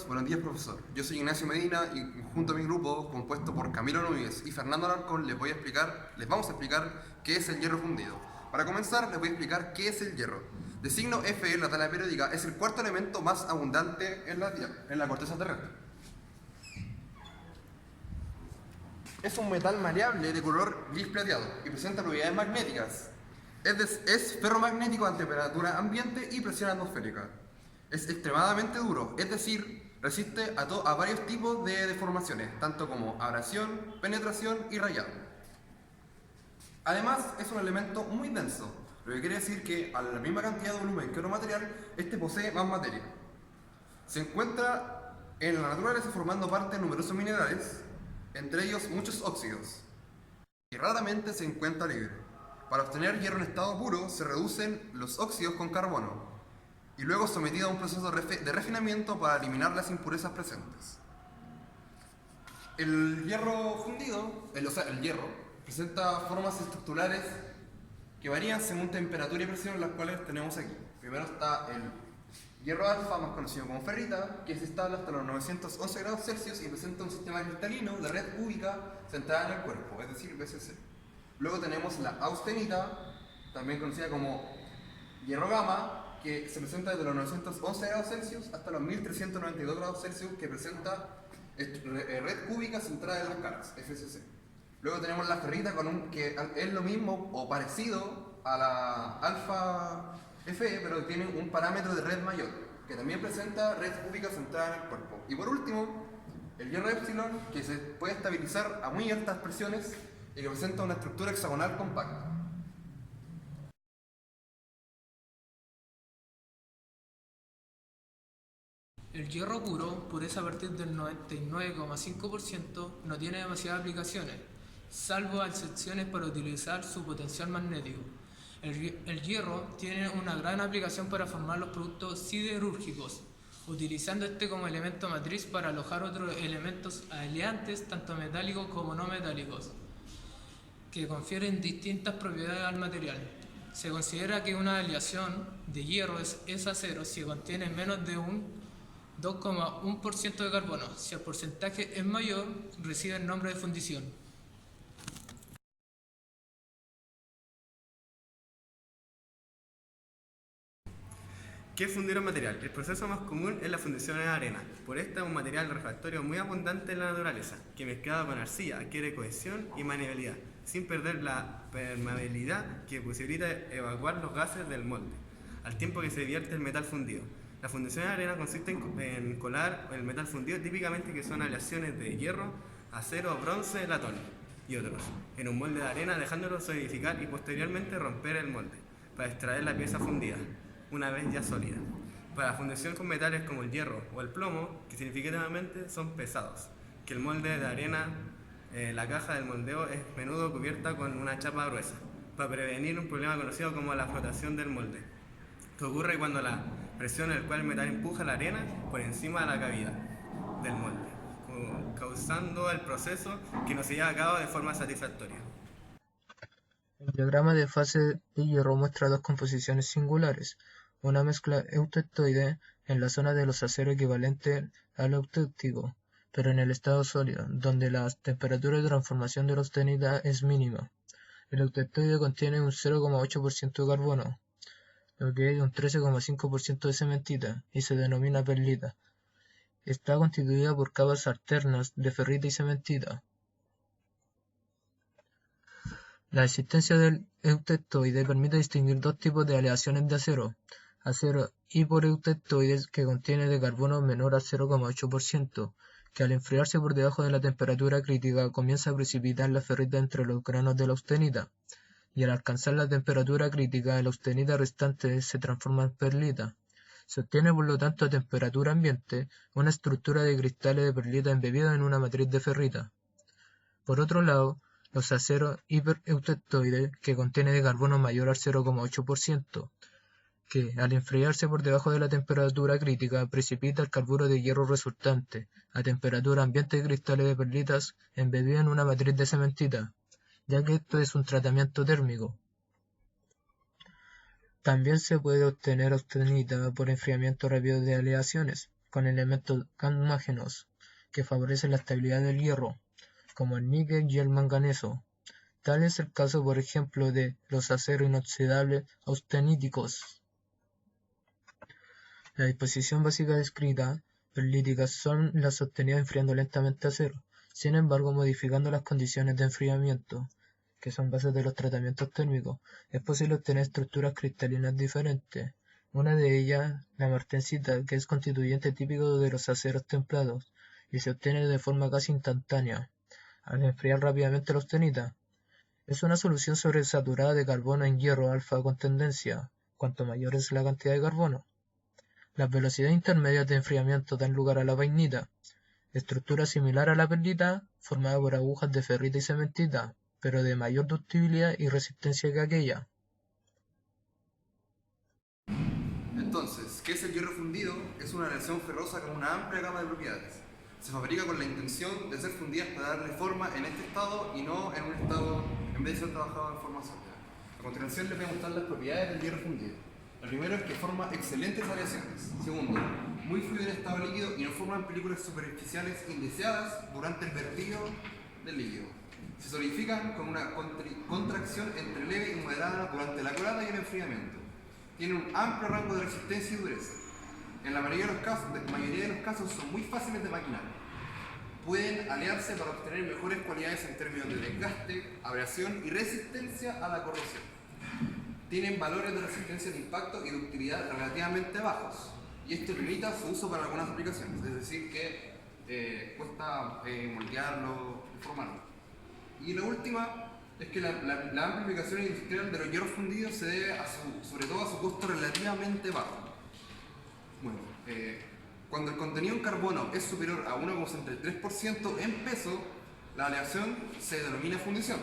Buenos días, profesor. Yo soy Ignacio Medina y junto a mi grupo, compuesto por Camilo Núñez y Fernando Alarcón, les vamos a explicar qué es el hierro fundido. Para comenzar, les voy a explicar qué es el hierro. De signo Fe en la tabla periódica, es el cuarto elemento más abundante en la corteza terrestre. Es un metal maleable de color gris plateado y presenta propiedades magnéticas. Es ferromagnético a temperatura ambiente y presión atmosférica. Es extremadamente duro, es decir, resiste a varios tipos de deformaciones, tanto como abrasión, penetración y rayado. Además, es un elemento muy denso, lo que quiere decir que a la misma cantidad de volumen que otro material, este posee más materia. Se encuentra en la naturaleza formando parte de numerosos minerales, entre ellos muchos óxidos, y raramente se encuentra libre. Para obtener hierro en estado puro, se reducen los óxidos con carbono, y luego sometido a un proceso de refinamiento para eliminar las impurezas presentes. El hierro fundido, el hierro, presenta formas estructurales que varían según temperatura y presión, las cuales tenemos aquí. Primero está el hierro alfa, más conocido como ferrita, que es estable hasta los 911 grados Celsius y presenta un sistema cristalino de red cúbica centrada en el cuerpo, es decir, BCC. Luego tenemos la austenita, también conocida como hierro gamma, que se presenta desde los 911 grados Celsius hasta los 1392 grados Celsius, que presenta red cúbica centrada en las caras, FCC. Luego tenemos la ferrita que es lo mismo o parecido a la alfa Fe, pero tiene un parámetro de red mayor, que también presenta red cúbica centrada en el cuerpo. Y por último, el hierro epsilon, que se puede estabilizar a muy altas presiones y que presenta una estructura hexagonal compacta. El hierro puro, pureza a partir del 99,5%, no tiene demasiadas aplicaciones, salvo excepciones para utilizar su potencial magnético. El hierro tiene una gran aplicación para formar los productos siderúrgicos, utilizando este como elemento matriz para alojar otros elementos aleantes, tanto metálicos como no metálicos, que confieren distintas propiedades al material. Se considera que una aleación de hierro es acero si contiene menos de un 2,1% de carbono. Si el porcentaje es mayor, recibe el nombre de fundición. ¿Qué es fundir un material? El proceso más común es la fundición en arena. Por esta es un material refractario muy abundante en la naturaleza, que mezclado con arcilla adquiere cohesión y maleabilidad, sin perder la permeabilidad que posibilita evacuar los gases del molde, al tiempo que se vierte el metal fundido. La fundición en arena consiste en colar el metal fundido, típicamente que son aleaciones de hierro, acero, bronce, latón. y otros, en un molde de arena dejándolo solidificar y posteriormente romper el molde, para extraer la pieza fundida, una vez ya sólida. Para la fundición con metales como el hierro o el plomo, que significativamente son pesados, que el molde de arena, la caja del moldeo es a menudo cubierta con una chapa gruesa, para prevenir un problema conocido como la flotación del molde, que ocurre cuando la presión en la cual el metal empuja la arena por encima de la cavidad del molde, causando el proceso que no se lleva a cabo de forma satisfactoria. El diagrama de fase de hierro muestra dos composiciones singulares, una mezcla eutectoide en la zona de los aceros equivalente al eutectico, pero en el estado sólido, donde la temperatura de transformación de la austenita es mínima. El eutectoide contiene un 0,8% de carbono, lo que es un 13,5% de cementita, y se denomina perlita. Está constituida por capas alternas de ferrita y cementita. La existencia del eutectoide permite distinguir dos tipos de aleaciones de acero hipoeutectoide que contiene de carbono menor a 0,8%, que al enfriarse por debajo de la temperatura crítica comienza a precipitar la ferrita entre los granos de la austenita, y al alcanzar la temperatura crítica la austenita restante se transforma en perlita. Se obtiene por lo tanto a temperatura ambiente una estructura de cristales de perlita embebida en una matriz de ferrita. Por otro lado, los aceros hipereutectoides, que contiene de carbono mayor al 0,8%, que al enfriarse por debajo de la temperatura crítica precipita el carburo de hierro resultante a temperatura ambiente de cristales de perlitas embebidos en una matriz de cementita, ya que esto es un tratamiento térmico. También se puede obtener austenita por enfriamiento rápido de aleaciones con elementos gamágenos que favorecen la estabilidad del hierro, como el níquel y el manganeso. Tal es el caso, por ejemplo, de los aceros inoxidables austeníticos. La disposición básica descrita, perlíticas, son las obtenidas enfriando lentamente acero, sin embargo modificando las condiciones de enfriamiento, que son bases de los tratamientos térmicos, es posible obtener estructuras cristalinas diferentes. Una de ellas, la martensita, que es constituyente típico de los aceros templados, y se obtiene de forma casi instantánea, al enfriar rápidamente la austenita. Es una solución sobresaturada de carbono en hierro alfa con tendencia, cuanto mayor es la cantidad de carbono. Las velocidades intermedias de enfriamiento dan lugar a la vainita, estructura similar a la perlita, formada por agujas de ferrita y cementita, pero de mayor ductibilidad y resistencia que aquella. Entonces, ¿qué es el hierro fundido? Es una aleación ferrosa con una amplia gama de propiedades. Se fabrica con la intención de ser fundidas para darle forma en este estado y no en un estado, en vez de ser trabajado en forma sólida. A continuación les voy a mostrar las propiedades del hierro fundido. Lo primero es que forma excelentes aleaciones. Segundo, muy fluido en estado líquido y no forman películas superficiales indeseadas durante el vertido del líquido. Se solidifican con una contracción entre leve y moderada durante la colada y el enfriamiento. Tienen un amplio rango de resistencia y dureza. En la mayoría de los casos son muy fáciles de maquinar. Pueden aliarse para obtener mejores cualidades en términos de desgaste, abrasión y resistencia a la corrosión. Tienen valores de resistencia de impacto y ductilidad relativamente bajos, y esto limita su uso para algunas aplicaciones, es decir que cuesta moldearlo y formarlo. Y la última es que la amplia aplicación industrial de los hierros fundidos se debe sobre todo a su costo relativamente bajo. Bueno, cuando el contenido en carbono es superior a 1,63% en peso, la aleación se denomina fundición.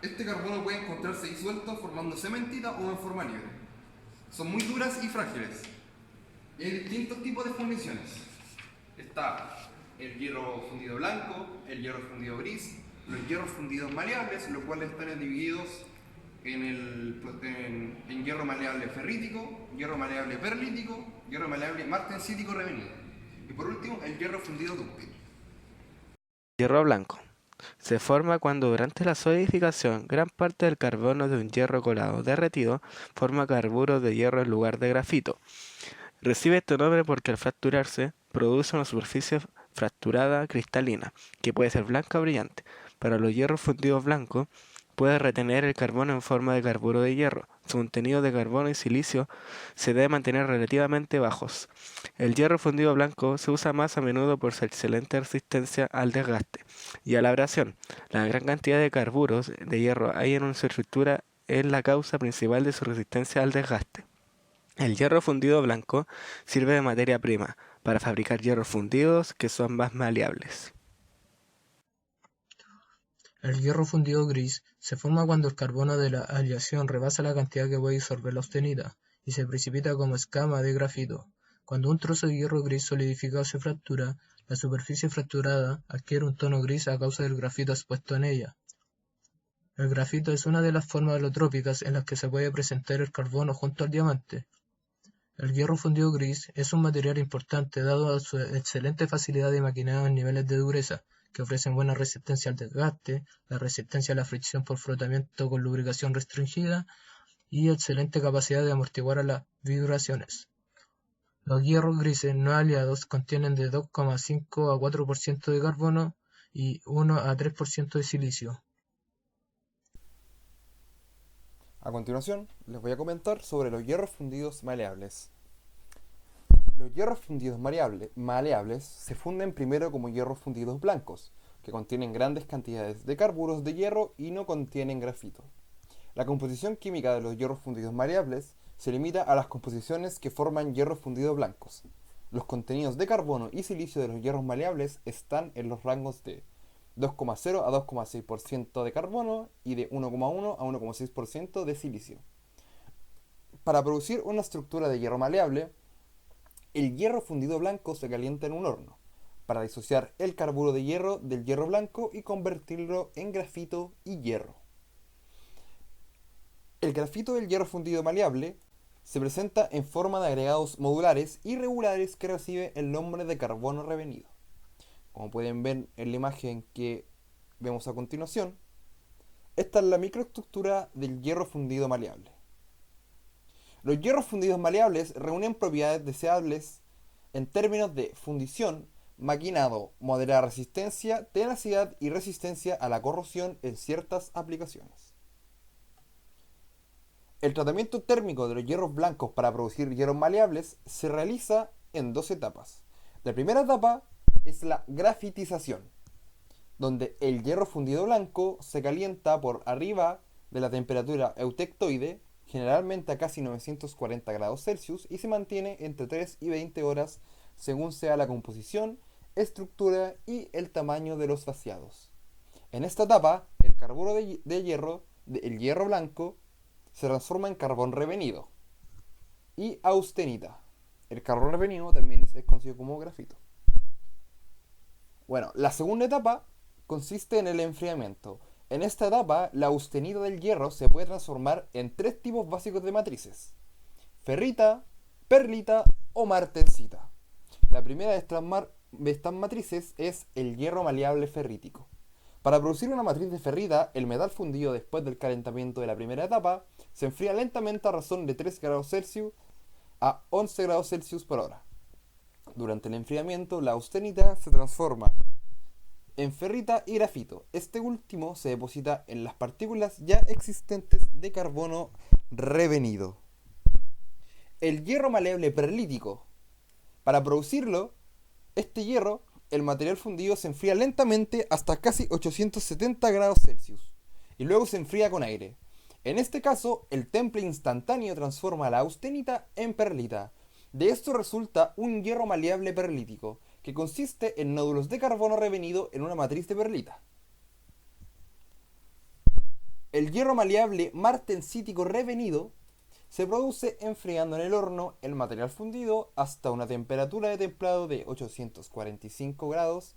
Este carbono puede encontrarse disuelto formando cementita o en forma libre. Son muy duras y frágiles. Y hay distintos tipos de fundiciones. Está el hierro fundido blanco, el hierro fundido gris, los hierros fundidos maleables, los cuales están divididos en hierro maleable ferrítico, hierro maleable perlítico, hierro maleable martensítico revenido. Y por último, el hierro fundido dúctil. Hierro blanco. Se forma cuando durante la solidificación gran parte del carbono de un hierro colado derretido forma carburo de hierro en lugar de grafito. Recibe este nombre porque al fracturarse produce una superficie fracturada cristalina, que puede ser blanca o brillante. Para los hierros fundidos blancos puede retener el carbono en forma de carburo de hierro. Su contenido de carbono y silicio se debe mantener relativamente bajos. El hierro fundido blanco se usa más a menudo por su excelente resistencia al desgaste y a la abrasión. La gran cantidad de carburos de hierro hay en su estructura es la causa principal de su resistencia al desgaste. El hierro fundido blanco sirve de materia prima para fabricar hierros fundidos que son más maleables. El hierro fundido gris se forma cuando el carbono de la aleación rebasa la cantidad que puede disolver la austenita y se precipita como escama de grafito. Cuando un trozo de hierro gris solidificado se fractura, la superficie fracturada adquiere un tono gris a causa del grafito expuesto en ella. El grafito es una de las formas alotrópicas en las que se puede presentar el carbono junto al diamante. El hierro fundido gris es un material importante dado a su excelente facilidad de maquinado en niveles de dureza, que ofrecen buena resistencia al desgaste, la resistencia a la fricción por frotamiento con lubricación restringida y excelente capacidad de amortiguar a las vibraciones. Los hierros grises no aliados contienen de 2,5 a 4% de carbono y 1 a 3% de silicio. A continuación, les voy a comentar sobre los hierros fundidos maleables. Los hierros fundidos maleables se funden primero como hierros fundidos blancos, que contienen grandes cantidades de carburos de hierro y no contienen grafito. La composición química de los hierros fundidos maleables se limita a las composiciones que forman hierros fundidos blancos. Los contenidos de carbono y silicio de los hierros maleables están en los rangos de 2,0 a 2,6% de carbono y de 1,1 a 1,6% de silicio. Para producir una estructura de hierro maleable, el hierro fundido blanco se calienta en un horno para disociar el carburo de hierro del hierro blanco y convertirlo en grafito y hierro. El grafito del hierro fundido maleable se presenta en forma de agregados modulares irregulares que recibe el nombre de carbono revenido. Como pueden ver en la imagen que vemos a continuación, esta es la microestructura del hierro fundido maleable. Los hierros fundidos maleables reúnen propiedades deseables en términos de fundición, maquinado, moderada resistencia, tenacidad y resistencia a la corrosión en ciertas aplicaciones. El tratamiento térmico de los hierros blancos para producir hierros maleables se realiza en dos etapas. La primera etapa es la grafitización, donde el hierro fundido blanco se calienta por arriba de la temperatura eutectoide, generalmente a casi 940 grados Celsius, y se mantiene entre 3 y 20 horas según sea la composición, estructura y el tamaño de los vaciados. En esta etapa, el carburo de hierro, el hierro blanco, se transforma en carbón revenido y austenita. El carbón revenido también es conocido como grafito. Bueno, la segunda etapa consiste en el enfriamiento. En esta etapa, la austenita del hierro se puede transformar en tres tipos básicos de matrices: ferrita, perlita o martensita. La primera de estas matrices es el hierro maleable ferrítico. Para producir una matriz de ferrita, el metal fundido después del calentamiento de la primera etapa se enfría lentamente a razón de 3 grados Celsius a 11 grados Celsius por hora. Durante el enfriamiento, la austenita se transforma en ferrita y grafito. Este último se deposita en las partículas ya existentes de carbono revenido. El hierro maleable perlítico. Para producirlo, este hierro, el material fundido se enfría lentamente hasta casi 870 grados Celsius y luego se enfría con aire. En este caso, el temple instantáneo transforma la austenita en perlita. De esto resulta un hierro maleable perlítico, que consiste en nódulos de carbono revenido en una matriz de perlita. El hierro maleable martensítico revenido se produce enfriando en el horno el material fundido hasta una temperatura de templado de 845 grados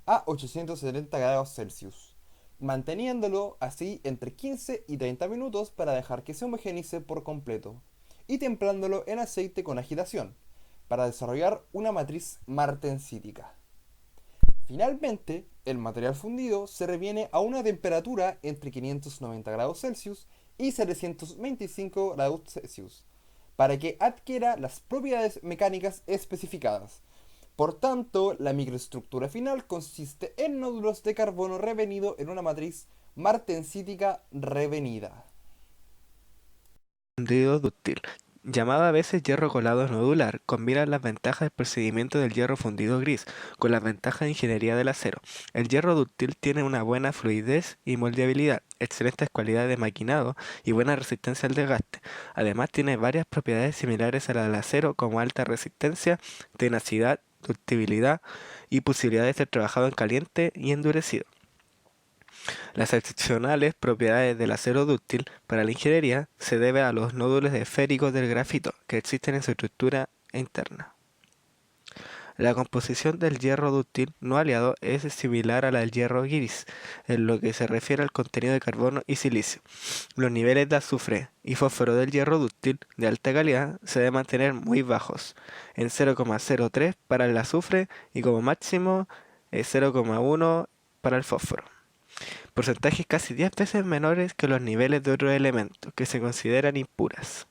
a 870 grados Celsius, manteniéndolo así entre 15 y 30 minutos para dejar que se homogenice por completo, y templándolo en aceite con agitación, para desarrollar una matriz martensítica. Finalmente, el material fundido se reviene a una temperatura entre 590 grados Celsius y 725 grados Celsius, para que adquiera las propiedades mecánicas especificadas. Por tanto, la microestructura final consiste en nódulos de carbono revenido en una matriz martensítica revenida. Fundido dúctil. Llamado a veces hierro colado nodular, combina las ventajas del procedimiento del hierro fundido gris con las ventajas de ingeniería del acero. El hierro dúctil tiene una buena fluidez y moldeabilidad, excelentes cualidades de maquinado y buena resistencia al desgaste. Además tiene varias propiedades similares a las del acero como alta resistencia, tenacidad, ductibilidad y posibilidad de ser trabajado en caliente y endurecido. Las excepcionales propiedades del acero dúctil para la ingeniería se debe a los nódulos esféricos del grafito que existen en su estructura interna. La composición del hierro dúctil no aliado es similar a la del hierro gris en lo que se refiere al contenido de carbono y silicio. Los niveles de azufre y fósforo del hierro dúctil de alta calidad se deben mantener muy bajos, en 0,03 para el azufre y como máximo 0,1 para el fósforo. Porcentajes casi 10 veces menores que los niveles de otros elementos que se consideran impuras.